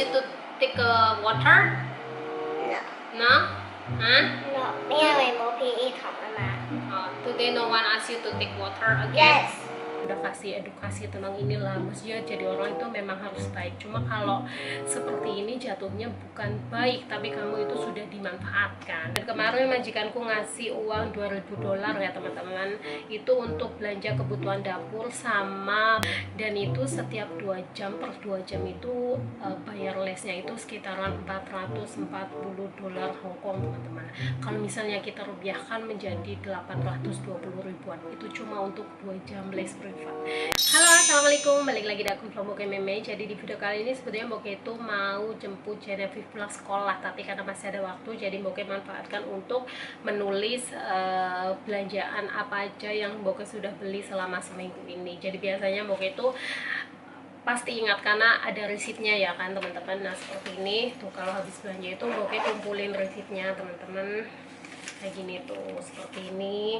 you to take water? No. No? Huh? No. ไม่เอาไอ้โมพีของมันมา Today no one ask you to take water again? Yes. Udah kasih edukasi tentang inilah, maksudnya jadi orang itu memang harus baik. Cuma kalau seperti ini jatuhnya bukan baik, tapi kamu itu sudah dimanfaatkan. Dan kemarin majikanku ngasih uang $2.000 ya teman-teman, itu untuk belanja kebutuhan dapur sama, dan itu setiap 2 jam per 2 jam itu bayar lesnya itu sekitaran $440 Hongkong teman-teman. Kalau misalnya kita rupiahkan menjadi 820 ribuan, itu cuma untuk 2 jam les privat. Halo, assalamualaikum, balik lagi di akun vlog Boke Meme. Jadi di video kali ini sebetulnya Boke itu mau jemput Genevieve pulang sekolah, tapi karena masih ada waktu, jadi Boke manfaatkan untuk menulis belanjaan apa aja yang Boke sudah beli selama seminggu ini. Jadi biasanya Boke itu pasti ingat karena ada resitnya ya kan teman-teman. Nah seperti ini tuh, kalau habis belanja itu Boke kumpulin resitnya teman-teman, kayak gini tuh, seperti ini.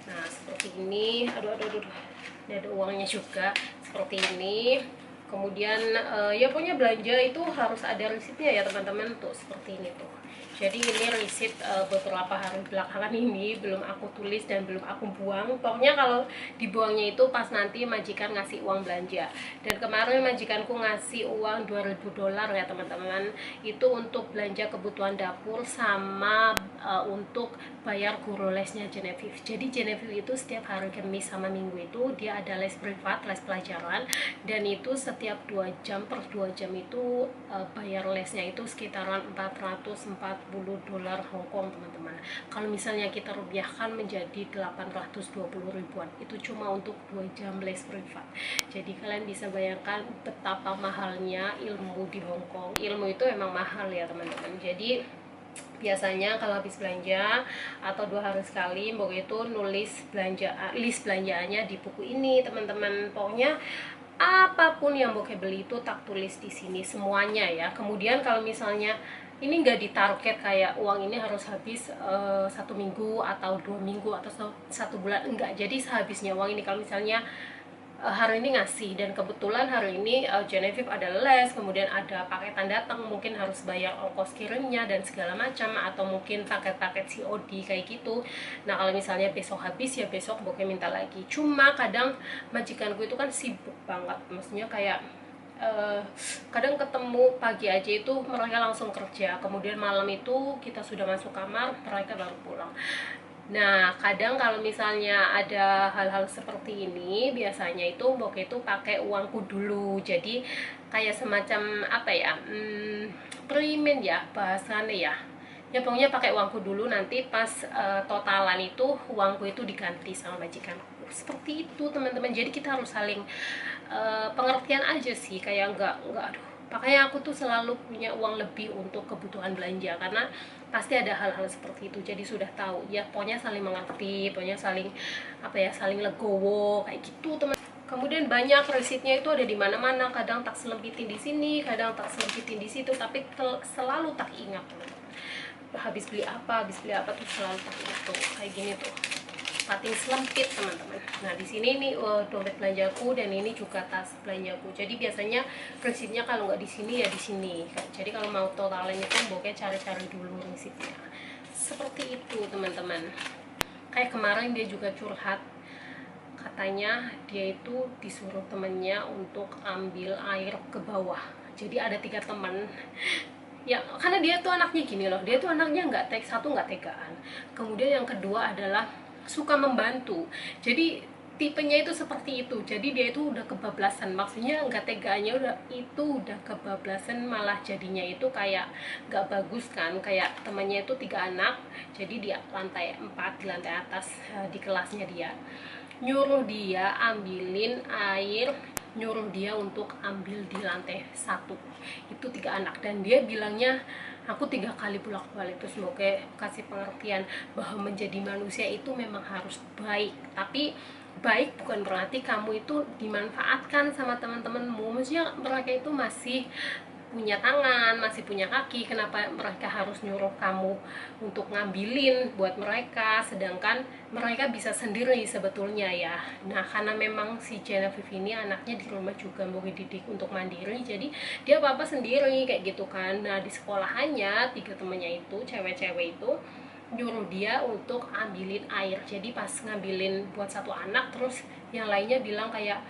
Nah seperti ini, aduh ini ada uangnya juga seperti ini. Kemudian ya pokoknya belanja itu harus ada resitnya ya teman-teman, tuh seperti ini tuh. Jadi ini resit beberapa hari belakangan ini belum aku tulis dan belum aku buang. Pokoknya kalau dibuangnya itu pas nanti majikan ngasih uang belanja. Dan kemarin majikanku ngasih uang $2.000 ya teman-teman, itu untuk belanja kebutuhan dapur sama untuk bayar guru lesnya Genevieve. Jadi Genevieve itu setiap hari Kamis sama Minggu itu dia ada les privat, les pelajaran, dan itu setiap 2 jam per 2 jam itu bayar lesnya itu sekitaran $440 Hongkong teman-teman. Kalau misalnya kita rupiahkan menjadi 820 ribuan, itu cuma untuk 2 jam les privat. Jadi kalian bisa bayangkan betapa mahalnya ilmu di Hongkong. Ilmu itu emang mahal ya teman-teman. Jadi biasanya kalau habis belanja atau 2 hari sekali Boke itu nulis list belanjaannya di buku ini teman-teman. Pokoknya apapun yang Boke beli itu tak tulis di sini semuanya ya. Kemudian kalau misalnya ini nggak ditarget kayak uang ini harus habis 1 minggu atau 2 minggu atau 1 bulan, enggak. Jadi sehabisnya uang ini, kalau misalnya hari ini ngasih dan kebetulan hari ini Genevieve ada les, kemudian ada paketan datang, mungkin harus bayar ongkos kirimnya dan segala macam, atau mungkin paket-paket COD kayak gitu. Nah kalau misalnya besok habis ya besok Boke minta lagi. Cuma kadang majikanku itu kan sibuk banget, maksudnya kayak kadang ketemu pagi aja itu mereka langsung kerja, kemudian malam itu kita sudah masuk kamar mereka baru pulang. Nah kadang kalau misalnya ada hal-hal seperti ini, biasanya itu Boke itu pakai uangku dulu. Jadi kayak semacam apa ya, prelimin ya bahasannya ya. Ya pokoknya pakai uangku dulu, nanti pas totalan itu uangku itu diganti sama majikanku. Seperti itu teman-teman. Jadi kita harus saling pengertian aja sih, kayak enggak aduh. Makanya aku tuh selalu punya uang lebih untuk kebutuhan belanja, karena pasti ada hal-hal seperti itu. Jadi sudah tahu ya, pokoknya saling mengerti, pokoknya saling apa ya, saling legowo kayak gitu teman. Kemudian banyak resitnya itu ada di mana-mana, kadang tak selempitin di sini, kadang tak selempitin di situ, tapi selalu tak ingat teman-teman. Habis beli apa tuh selalu tak ingat tuh, kayak gini tuh. Pating selempit teman-teman. Nah di sini nih dompet belanjaku, dan ini juga tas belanjaku. Jadi biasanya resitnya kalau nggak di sini ya di sini. Jadi kalau mau totalin itu Boke cari-cari dulu resitnya. Seperti itu teman-teman. Kayak kemarin dia juga curhat, katanya dia itu disuruh temennya untuk ambil air ke bawah. Jadi ada 3 teman. Ya karena dia tuh anaknya gini loh, dia tuh anaknya nggak tegaan. Kemudian yang kedua adalah suka membantu. Jadi tipenya itu seperti itu. Jadi dia itu udah kebablasan, maksudnya nggak teganya udah kebablasan, malah jadinya itu kayak nggak bagus kan. Kayak temannya itu 3 anak, jadi di lantai 4, di lantai atas di kelasnya dia, nyuruh dia ambilin air, nyuruh dia untuk ambil di lantai 1. Itu 3 anak, dan dia bilangnya aku 3 kali bolak-balik. Terus Boke kasih pengertian bahwa menjadi manusia itu memang harus baik, tapi baik bukan berarti kamu itu dimanfaatkan sama teman-temanmu. Maksudnya mereka itu masih punya tangan, masih punya kaki, kenapa mereka harus nyuruh kamu untuk ngambilin buat mereka, sedangkan mereka bisa sendiri sebetulnya ya. Nah, karena memang si Genevieve ini anaknya di rumah juga mau dididik untuk mandiri, jadi dia apa-apa sendiri kayak gitu kan. Nah, di sekolahannya 3 temennya itu, cewek-cewek itu nyuruh dia untuk ambilin air. Jadi pas ngambilin buat satu anak, terus yang lainnya bilang kayak,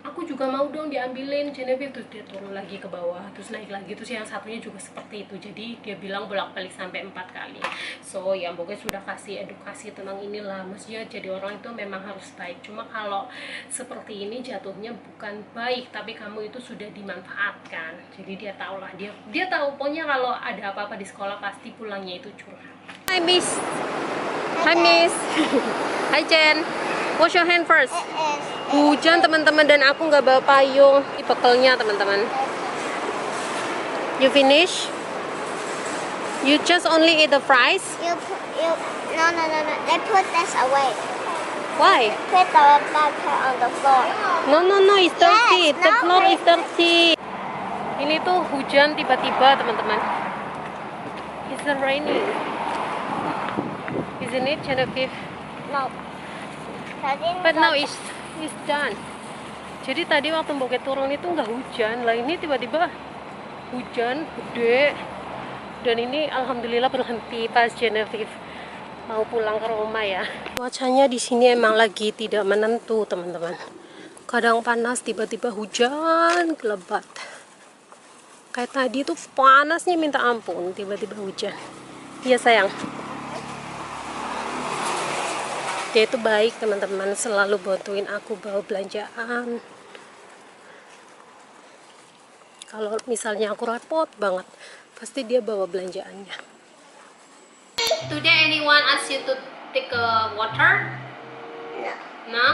aku juga mau dong diambilin Genevieve, terus dia turun lagi ke bawah, terus naik lagi, terus yang satunya juga seperti itu. Jadi dia bilang bolak-balik sampai 4 kali. So ya pokoknya sudah kasih edukasi tentang inilah, maksudnya jadi orang itu memang harus baik. Cuma kalau seperti ini jatuhnya bukan baik, tapi kamu itu sudah dimanfaatkan. Jadi dia tahu lah, dia tahu pokoknya kalau ada apa-apa di sekolah pasti pulangnya itu curhat. Hi Miss. Hi Miss. Hi Jen. Wash your hand first. Hujan teman-teman dan aku nggak bawa payung. Ini bekalnya teman-teman. You finish? You just only eat the fries? No. They put this away. Why? Put the backpack on the floor. No, it's dirty. Yes, The no, floor wait. is dirty. Ini tuh hujan tiba-tiba teman-teman. It's raining. Isn't it, Genevieve? No. But now it's done. Jadi tadi waktu Boket turun itu nggak hujan, lah ini tiba-tiba hujan gede. Dan ini alhamdulillah berhenti pas Genevieve mau pulang ke rumah ya. Cuacanya di sini emang lagi tidak menentu teman-teman. Kadang panas, tiba-tiba hujan lebat. Kayak tadi tuh panasnya minta ampun, tiba-tiba hujan. Iya sayang. Dia itu baik teman-teman, selalu bantuin aku bawa belanjaan. Kalau misalnya aku repot banget, pasti dia bawa belanjaannya. Today anyone ask you to take a water? No. No?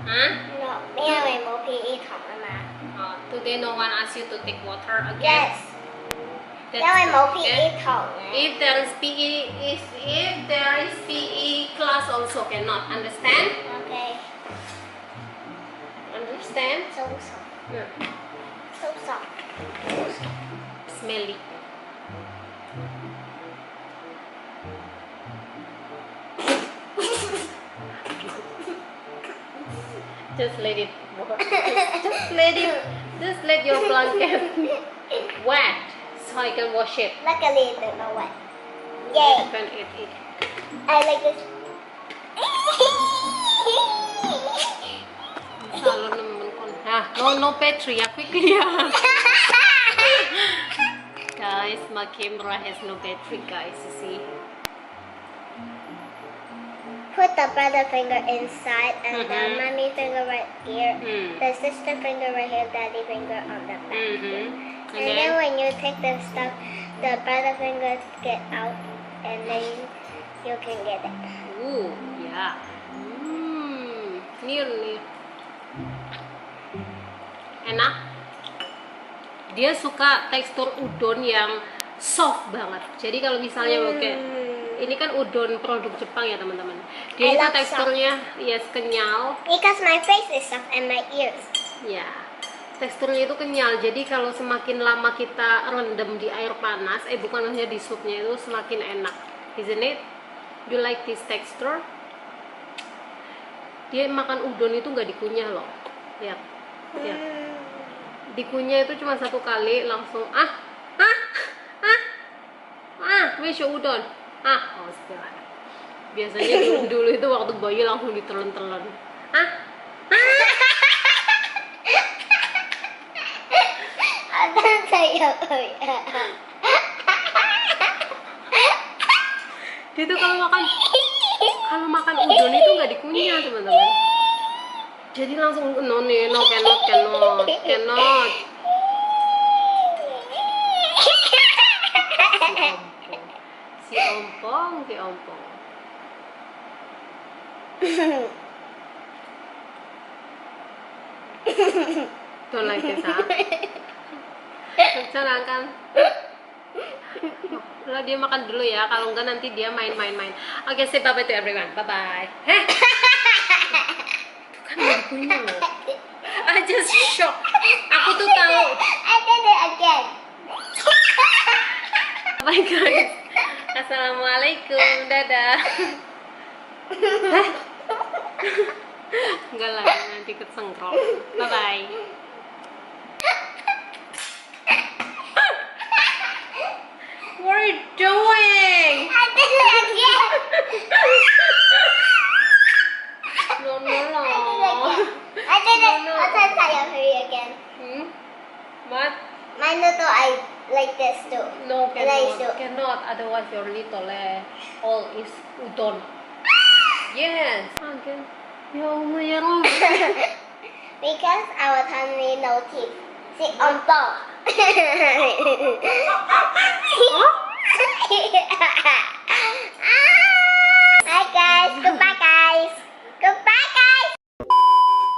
Huh? No. 因為冇 PE 堂啊嘛。 Today no one ask you to take water again? Yes. That's 因為冇 good, PE 堂嘅。 If there is PE class also cannot understand? Okay. Understand? So soft. Yeah. So soft. Smelly. Just let it work. Just let your blanket wet so I can wash it. Luckily, they're not wet. Yay. Can eat it. I like this. Salo naman ko. No battery. Quickly. Guys, my camera has no battery, guys. You see. Put the brother finger inside and the Mhm. mommy finger right here. Mm. The sister finger right here, daddy finger on the back. Mm-hmm. And then when you take the stuff, the brother fingers get out and then you can get it. Ooh, yeah. Near. Enak. Dia suka tekstur udon yang soft banget. Jadi kalau misalnya pakai ini kan udon produk Jepang ya teman-teman. Dia I itu love teksturnya yes kenyal. Because my face is soft and my ears. Ya, teksturnya itu kenyal. Jadi kalau semakin lama kita rendam di air panas, bukan hanya di supnya, itu semakin enak. Isn't it? Do you like this texture? Dia makan udon itu nggak dikunyah loh. Lihat, lihat. Dikunyah itu cuma 1 kali langsung where's your udon? Astaga. Biasanya dulu itu waktu bayi langsung ditelan-telan. Dia tuh kalau makan udon itu nggak dikunyah teman-teman. Jadi langsung cannot. Si ompong. Don't like this, huh? Senang kan? Lah dia makan dulu ya, kalau enggak nanti dia main. Oke, say bye-bye to everyone. Bye-bye. Itu kan nggak dikunyah loh. I just shock. Aku tuh tahu. I did it again. Bye guys. Assalamualaikum. Dadah. Enggak lah, nanti kesengkrok. Bye bye. What are you doing? I did it again. No, no, no. I did it. No, no. I'll try to hurry again. What? My little eye like this too. No, And I cannot. still- Cannot. Otherwise, your little all is udon. Yes. Again. Ya Allah, ya Allah. Because our tummy no teeth. See on top. Hi guys, goodbye